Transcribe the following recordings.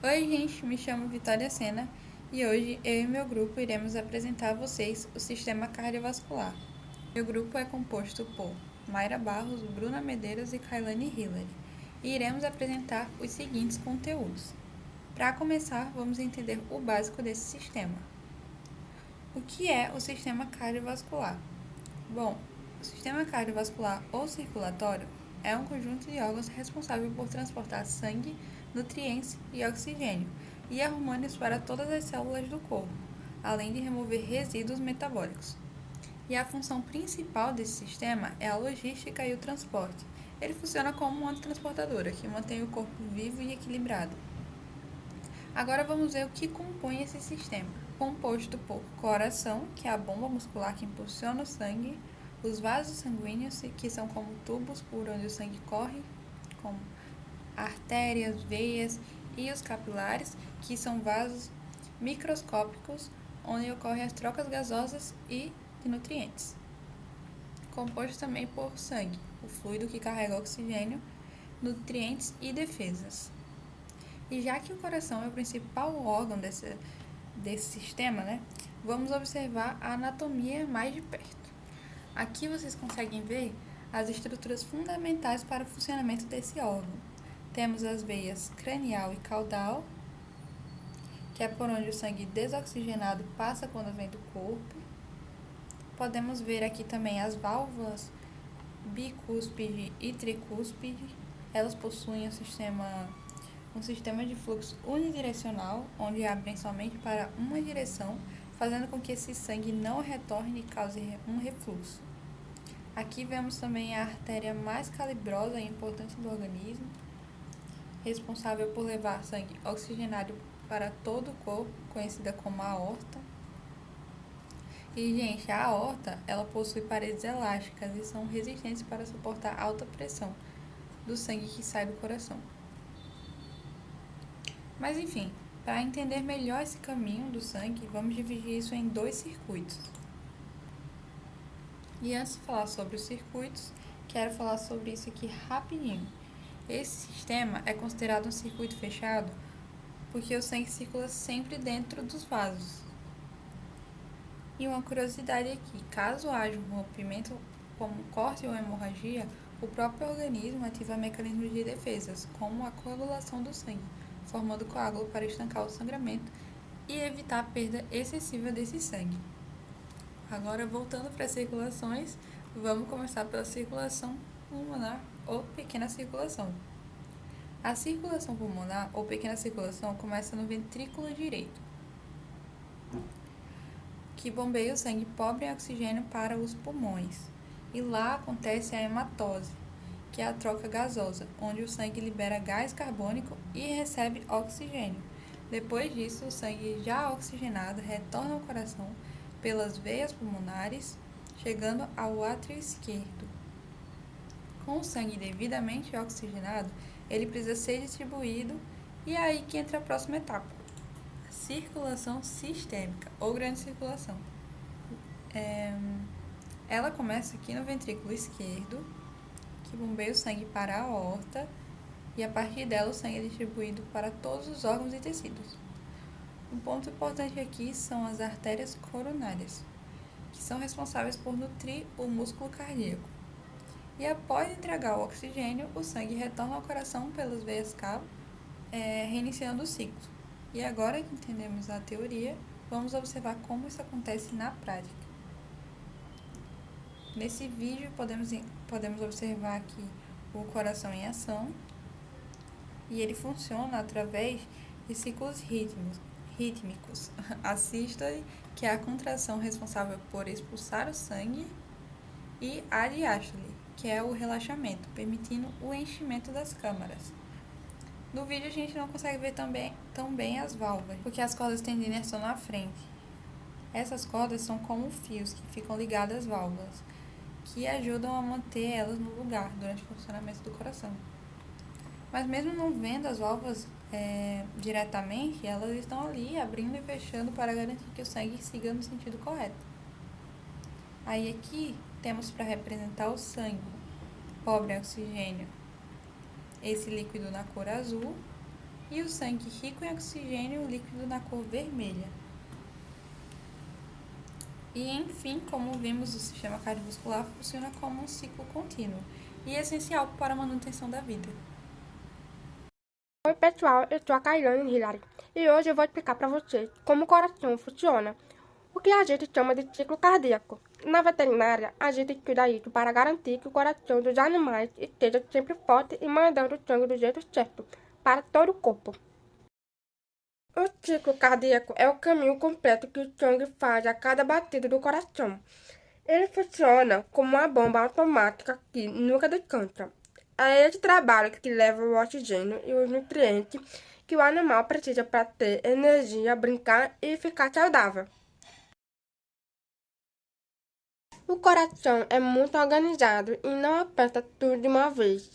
Oi, gente, me chamo Vitória Sena e hoje eu e meu grupo iremos apresentar a vocês o sistema cardiovascular. Meu grupo é composto por Mayra Barros, Bruna Medeiros e Kailane Hillary e iremos apresentar os seguintes conteúdos. Para começar, vamos entender o básico desse sistema. O que é o sistema cardiovascular? Bom, o sistema cardiovascular ou circulatório é um conjunto de órgãos responsável por transportar sangue, nutrientes e oxigênio e hormônios para todas as células do corpo, além de remover resíduos metabólicos. E a função principal desse sistema é a logística e o transporte. Ele funciona como uma transportadora que mantém o corpo vivo e equilibrado. Agora vamos ver o que compõe esse sistema. Composto por coração, que é a bomba muscular que impulsiona o sangue, os vasos sanguíneos, que são como tubos por onde o sangue corre, como artérias, veias, e os capilares, que são vasos microscópicos onde ocorrem as trocas gasosas e de nutrientes. Composto também por sangue, o fluido que carrega oxigênio, nutrientes e defesas. E já que o coração é o principal órgão desse sistema, vamos observar a anatomia mais de perto. Aqui vocês conseguem ver as estruturas fundamentais para o funcionamento desse órgão. Temos as veias cranial e caudal, que é por onde o sangue desoxigenado passa quando vem do corpo. Podemos ver aqui também as válvulas bicúspide e tricúspide. Elas possuem um sistema de fluxo unidirecional, onde abrem somente para uma direção, fazendo com que esse sangue não retorne e cause um refluxo. Aqui vemos também a artéria mais calibrosa e importante do organismo, responsável por levar sangue oxigenado para todo o corpo, conhecida como aorta. E, gente, a aorta, ela possui paredes elásticas e são resistentes para suportar alta pressão do sangue que sai do coração. Mas, enfim, para entender melhor esse caminho do sangue, vamos dividir isso em dois circuitos. E antes de falar sobre os circuitos, quero falar sobre isso aqui rapidinho. Esse sistema é considerado um circuito fechado porque o sangue circula sempre dentro dos vasos. E uma curiosidade aqui, caso haja um rompimento como um corte ou hemorragia, o próprio organismo ativa mecanismos de defesas, como a coagulação do sangue, formando coágulo para estancar o sangramento e evitar a perda excessiva desse sangue. Agora, voltando para as circulações, vamos começar pela circulação pulmonar ou pequena circulação. A circulação pulmonar ou pequena circulação começa no ventrículo direito, que bombeia o sangue pobre em oxigênio para os pulmões. E lá acontece a hematose, que é a troca gasosa, onde o sangue libera gás carbônico e recebe oxigênio. Depois disso, o sangue já oxigenado retorna ao coração pelas veias pulmonares, chegando ao átrio esquerdo. Com o sangue devidamente oxigenado, ele precisa ser distribuído e é aí que entra a próxima etapa, a circulação sistêmica ou grande circulação. Ela começa aqui no ventrículo esquerdo, que bombeia o sangue para a aorta, e a partir dela o sangue é distribuído para todos os órgãos e tecidos. Um ponto importante aqui são as artérias coronárias, que são responsáveis por nutrir o músculo cardíaco. E após entregar o oxigênio, o sangue retorna ao coração pelas veias cavo, reiniciando o ciclo. E agora que entendemos a teoria, vamos observar como isso acontece na prática. Nesse vídeo, podemos observar aqui o coração em ação, e ele funciona através de ciclos rítmicos. A sístole, que é a contração responsável por expulsar o sangue, e a diástole, que é o relaxamento, permitindo o enchimento das câmaras. No vídeo a gente não consegue ver tão bem as válvulas, porque as cordas tendineiras estão na frente. Essas cordas são como fios que ficam ligados às válvulas, que ajudam a manter elas no lugar durante o funcionamento do coração. Mas mesmo não vendo as válvulas diretamente, elas estão ali abrindo e fechando para garantir que o sangue siga no sentido correto. Aí aqui temos para representar o sangue pobre em oxigênio, esse líquido na cor azul, e o sangue rico em oxigênio líquido na cor vermelha. E, enfim, como vimos, o sistema cardiovascular funciona como um ciclo contínuo e é essencial para a manutenção da vida. Oi pessoal, eu sou a Kailane Hilary e hoje eu vou explicar para vocês como o coração funciona, o que a gente chama de ciclo cardíaco. Na veterinária, a gente estuda isso para garantir que o coração dos animais esteja sempre forte e mandando o sangue do jeito certo para todo o corpo. O ciclo cardíaco é o caminho completo que o sangue faz a cada batida do coração. Ele funciona como uma bomba automática que nunca descansa. É esse trabalho que leva o oxigênio e os nutrientes que o animal precisa para ter energia, brincar e ficar saudável. O coração é muito organizado e não aperta tudo de uma vez.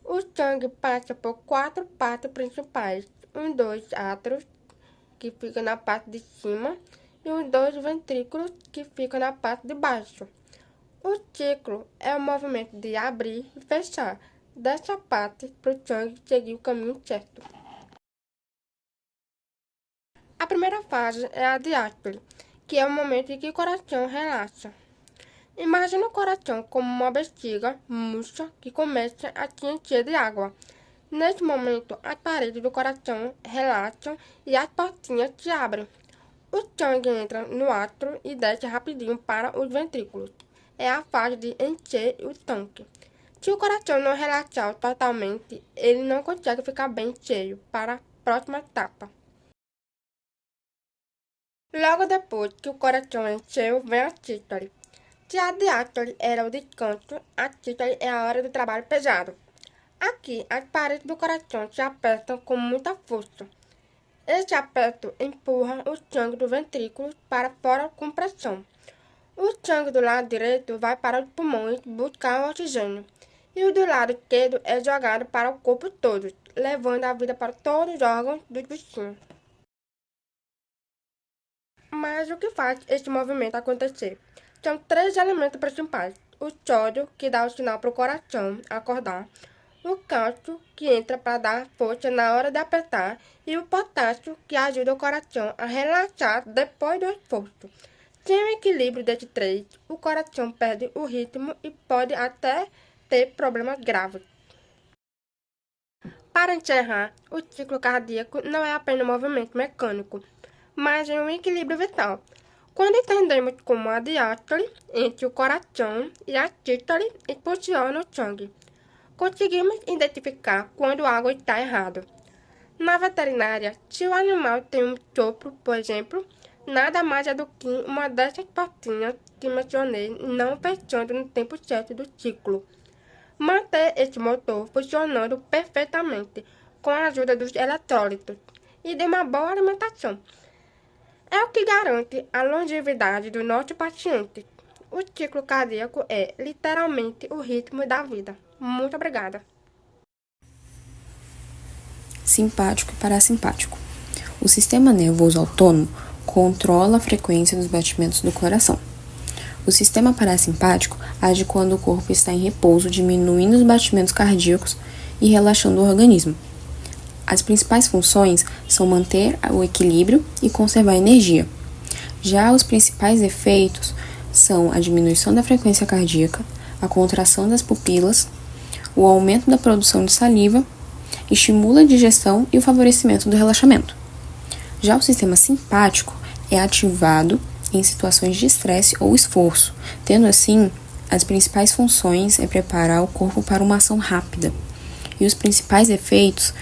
O sangue passa por 4 partes principais, os 2 átrios, que ficam na parte de cima, e os 2 ventrículos, que ficam na parte de baixo. O ciclo é o movimento de abrir e fechar dessa parte para o sangue seguir o caminho certo. A primeira fase é a diástole, que é o momento em que o coração relaxa. Imagina o coração como uma bexiga murcha que começa a se encher de água. Nesse momento, as paredes do coração relaxam e as portinhas se abrem. O sangue entra no átrio e desce rapidinho para os ventrículos. É a fase de encher o tanque. Se o coração não relaxar totalmente, ele não consegue ficar bem cheio para a próxima etapa. Logo depois que o coração encheu, vem a sístole. Se a diástole era o descanso, a sístole é a hora do trabalho pesado. Aqui, as paredes do coração se apertam com muita força. Esse aperto empurra o sangue do ventrículo para fora com pressão. O sangue do lado direito vai para os pulmões buscar o oxigênio, e o do lado esquerdo é jogado para o corpo todo, levando a vida para todos os órgãos dos bichinhos. Mas o que faz esse movimento acontecer? São 3 elementos principais: o sódio, que dá o sinal para o coração acordar, o cálcio, que entra para dar força na hora de apertar, e o potássio, que ajuda o coração a relaxar depois do esforço. Sem o equilíbrio desses 3, o coração perde o ritmo e pode até ter problemas graves. Para encerrar, o ciclo cardíaco não é apenas um movimento mecânico, mas é um equilíbrio vital. Quando entendemos como a diástole entre o coração e a sístole impulsiona o sangue, conseguimos identificar quando algo está errado. Na veterinária, se o animal tem um sopro, por exemplo, nada mais é do que uma dessas portinhas que mencionei não fechando no tempo certo do ciclo. Manter esse motor funcionando perfeitamente com a ajuda dos eletrólitos e de uma boa alimentação é o que garante a longevidade do nosso paciente. O ciclo cardíaco é literalmente o ritmo da vida. Muito obrigada. Simpático e parasimpático. O sistema nervoso autônomo controla a frequência dos batimentos do coração. O sistema parasimpático age quando o corpo está em repouso, diminuindo os batimentos cardíacos e relaxando o organismo. As principais funções são manter o equilíbrio e conservar a energia. Já os principais efeitos são a diminuição da frequência cardíaca, a contração das pupilas, o aumento da produção de saliva, estimula a digestão e o favorecimento do relaxamento. Já o sistema simpático é ativado em situações de estresse ou esforço, tendo assim, as principais funções é preparar o corpo para uma ação rápida. E os principais efeitos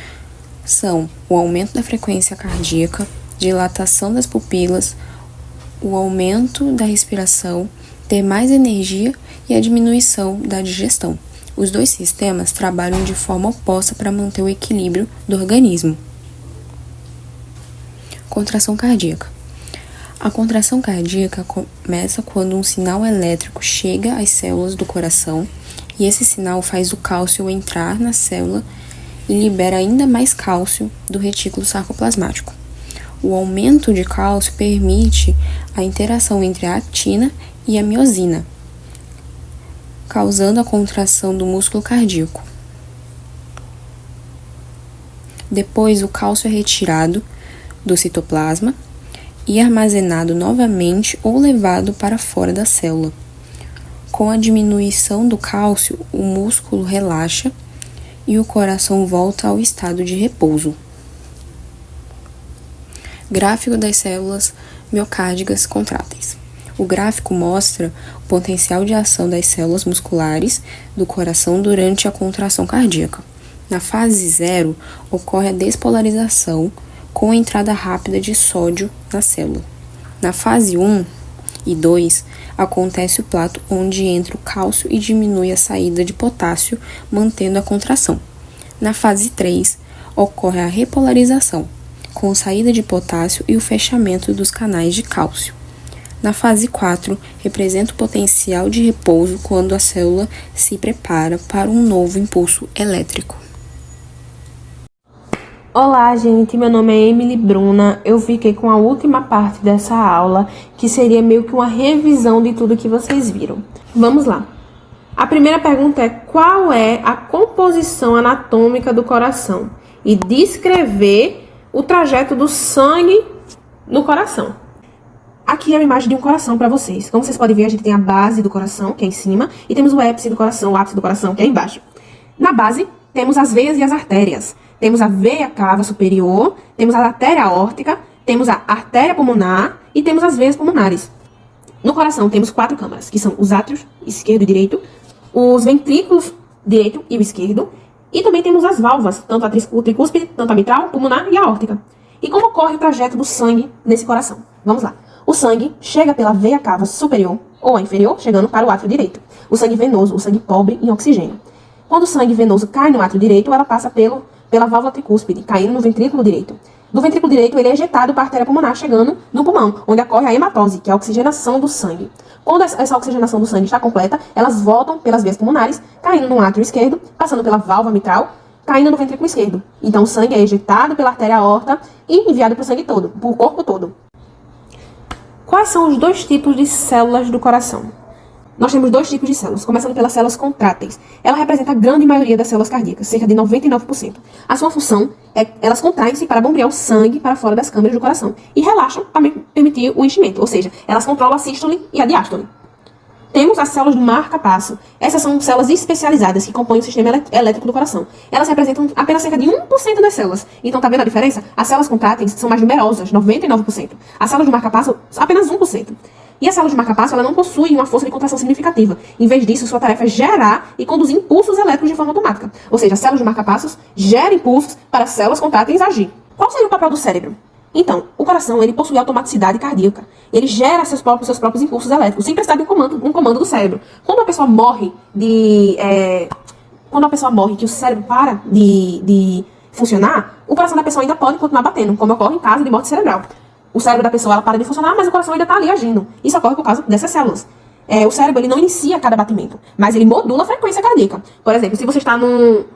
são o aumento da frequência cardíaca, dilatação das pupilas, o aumento da respiração, ter mais energia e a diminuição da digestão. Os dois sistemas trabalham de forma oposta para manter o equilíbrio do organismo. Contração cardíaca. A contração cardíaca começa quando um sinal elétrico chega às células do coração e esse sinal faz o cálcio entrar na célula e libera ainda mais cálcio do retículo sarcoplasmático. O aumento de cálcio permite a interação entre a actina e a miosina, causando a contração do músculo cardíaco. Depois, o cálcio é retirado do citoplasma e armazenado novamente ou levado para fora da célula. Com a diminuição do cálcio, o músculo relaxa e o coração volta ao estado de repouso. Gráfico das células miocárdicas contráteis. O gráfico mostra o potencial de ação das células musculares do coração durante a contração cardíaca. Na fase 0, ocorre a despolarização com a entrada rápida de sódio na célula. Na fase 1 e 2, acontece o plato onde entra o cálcio e diminui a saída de potássio, mantendo a contração. Na fase 3, ocorre a repolarização, com saída de potássio e o fechamento dos canais de cálcio. Na fase 4, representa o potencial de repouso quando a célula se prepara para um novo impulso elétrico. Olá, gente, meu nome é Emily Bruna. Eu fiquei com a última parte dessa aula, que seria meio que uma revisão de tudo que vocês viram. Vamos lá. A primeira pergunta é: qual é a composição anatômica do coração? E descrever o trajeto do sangue no coração. Aqui é a imagem de um coração para vocês. Como vocês podem ver, a gente tem a base do coração, que é em cima, e temos o ápice do coração, que é embaixo. Na base, temos as veias e as artérias. Temos a veia cava superior, temos a artéria aórtica, temos a artéria pulmonar e temos as veias pulmonares. No coração temos 4 câmaras, que são os átrios, esquerdo e direito, os ventrículos, direito e o esquerdo, e também temos as válvulas, tanto a tricúspide, tanto a mitral, pulmonar e a aórtica. E como ocorre o trajeto do sangue nesse coração? Vamos lá. O sangue chega pela veia cava superior ou a inferior, chegando para o átrio direito. O sangue venoso, o sangue pobre em oxigênio. Quando o sangue venoso cai no átrio direito, ela passa pela válvula tricúspide, caindo no ventrículo direito. Do ventrículo direito, ele é ejetado para a artéria pulmonar, chegando no pulmão, onde ocorre a hematose, que é a oxigenação do sangue. Quando essa oxigenação do sangue está completa, elas voltam pelas veias pulmonares, caindo no átrio esquerdo, passando pela válvula mitral, caindo no ventrículo esquerdo. Então, o sangue é ejetado pela artéria aorta e enviado para o sangue todo, para o corpo todo. Quais são os 2 tipos de células do coração? Nós temos 2 tipos de células, começando pelas células contráteis. Ela representa a grande maioria das células cardíacas, cerca de 99%. A sua função é elas contraem-se para bombear o sangue para fora das câmaras do coração e relaxam para permitir o enchimento, ou seja, elas controlam a sístole e a diástole. Temos as células do marca-passo. Essas são células especializadas que compõem o sistema elétrico do coração. Elas representam apenas cerca de 1% das células. Então, tá vendo a diferença? As células contráteis são mais numerosas, 99%. As células do marca-passo, apenas 1%. E a célula de marca-passo, ela não possui uma força de contração significativa. Em vez disso, sua tarefa é gerar e conduzir impulsos elétricos de forma automática. Ou seja, a célula de marca-passos gera impulsos para as células contráteis agir. Qual seria o papel do cérebro? Então, o coração, ele possui automaticidade cardíaca. Ele gera seus próprios impulsos elétricos, sem precisar de um comando do cérebro. Quando a pessoa morre que o cérebro para de funcionar, o coração da pessoa ainda pode continuar batendo, como ocorre em caso de morte cerebral. O cérebro da pessoa, ela para de funcionar, mas o coração ainda está ali agindo. Isso ocorre por causa dessas células. O cérebro, ele não inicia cada batimento, mas ele modula a frequência cardíaca. Por exemplo, se você está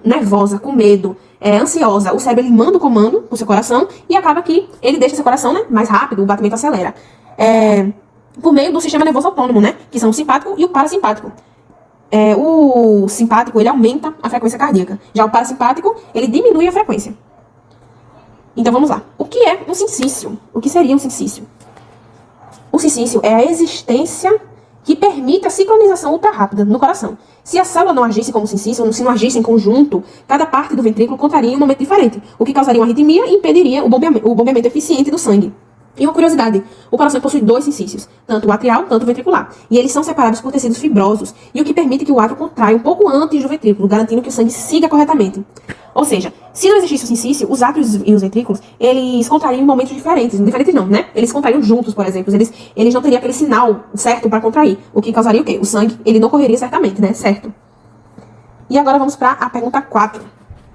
nervosa, com medo, ansiosa, o cérebro, ele manda o comando pro seu coração e acaba que ele deixa seu coração, né, mais rápido, o batimento acelera. Por meio do sistema nervoso autônomo, né, que são o simpático e o parasimpático. O simpático, ele aumenta a frequência cardíaca. Já o parasimpático, ele diminui a frequência. Então vamos lá. O que é um sincício? O que seria um sincício? O sincício é a existência que permite a sincronização ultra rápida no coração. Se a célula não agisse como sincício, se não agisse em conjunto, cada parte do ventrículo contraria em um momento diferente, o que causaria uma arritmia e impediria o bombeamento eficiente do sangue. E uma curiosidade, o coração possui 2 sincícios, tanto o atrial, tanto o ventricular. E eles são separados por tecidos fibrosos, e o que permite que o átrio contraia um pouco antes do ventrículo, garantindo que o sangue siga corretamente. Ou seja, se não existisse o sincício, os átrios e os ventrículos, eles contrariam em momentos diferentes. Diferentes não, né? Eles contrariam juntos, por exemplo. Eles não teriam aquele sinal certo para contrair. O que causaria o quê? O sangue, ele não correria certamente, né? Certo. E agora vamos para a pergunta 4.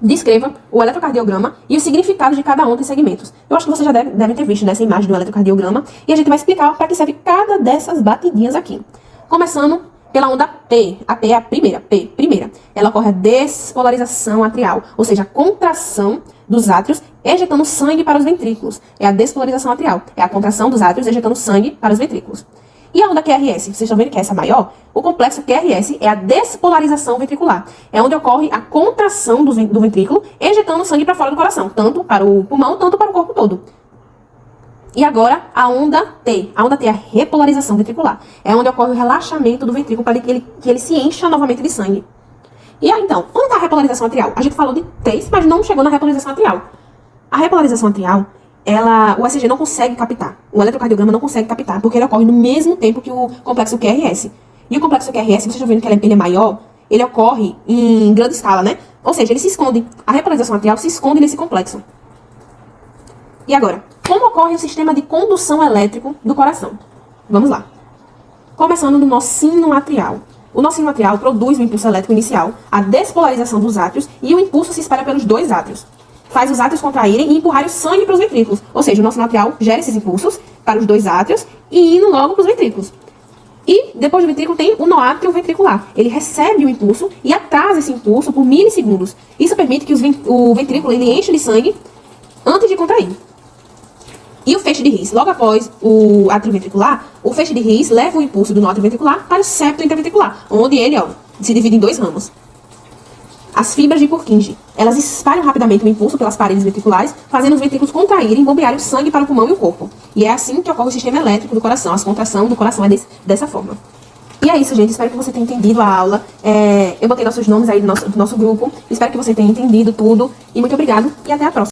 Descreva o eletrocardiograma e o significado de cada um dos segmentos. Eu acho que vocês já devem ter visto nessa imagem do eletrocardiograma. E a gente vai explicar para que serve cada dessas batidinhas aqui. Começando pela onda P. A P é a primeira. Primeira. Ela ocorre a despolarização atrial, ou seja, a contração dos átrios ejetando sangue para os ventrículos. É a despolarização atrial. É a contração dos átrios ejetando sangue para os ventrículos. E a onda QRS? Vocês estão vendo que é essa maior? O complexo QRS é a despolarização ventricular. É onde ocorre a contração do ventrículo, ejetando sangue para fora do coração, tanto para o pulmão, tanto para o corpo todo. E agora, a onda T. A onda T é a repolarização ventricular. É onde ocorre o relaxamento do ventrículo para que ele se encha novamente de sangue. E aí, então, onde está a repolarização atrial? A gente falou de 3, mas não chegou na repolarização atrial. A repolarização atrial, o ECG não consegue captar. O eletrocardiograma não consegue captar, porque ele ocorre no mesmo tempo que o complexo QRS. E o complexo QRS, vocês estão vendo que ele é maior, ele ocorre em grande escala, né? Ou seja, ele se esconde. A repolarização atrial se esconde nesse complexo. E agora, como ocorre o sistema de condução elétrico do coração? Vamos lá. Começando no nocino atrial. O nocino atrial produz o impulso elétrico inicial, a despolarização dos átrios, e o impulso se espalha pelos 2 átrios. Faz os átrios contraírem e empurrarem o sangue para os ventrículos. Ou seja, o nocino atrial gera esses impulsos para os 2 átrios e indo logo para os ventrículos. E depois do ventrículo tem o noátrio ventricular. Ele recebe o impulso e atrasa esse impulso por milissegundos. Isso permite que o ventrículo ele enche de sangue antes de contrair. E o feixe de His, logo após o átrio ventricular, o feixe de His leva o impulso do noátrio ventricular para o septo intraventricular, onde ele se divide em 2 ramos. As fibras de Purkinje, elas espalham rapidamente o impulso pelas paredes ventriculares, fazendo os ventrículos contraírem e bombearem o sangue para o pulmão e o corpo. E é assim que ocorre o sistema elétrico do coração. A contração do coração é dessa forma. E é isso, gente. Espero que você tenha entendido a aula. Eu botei nossos nomes aí do nosso grupo. Espero que você tenha entendido tudo. E muito obrigado e até a próxima.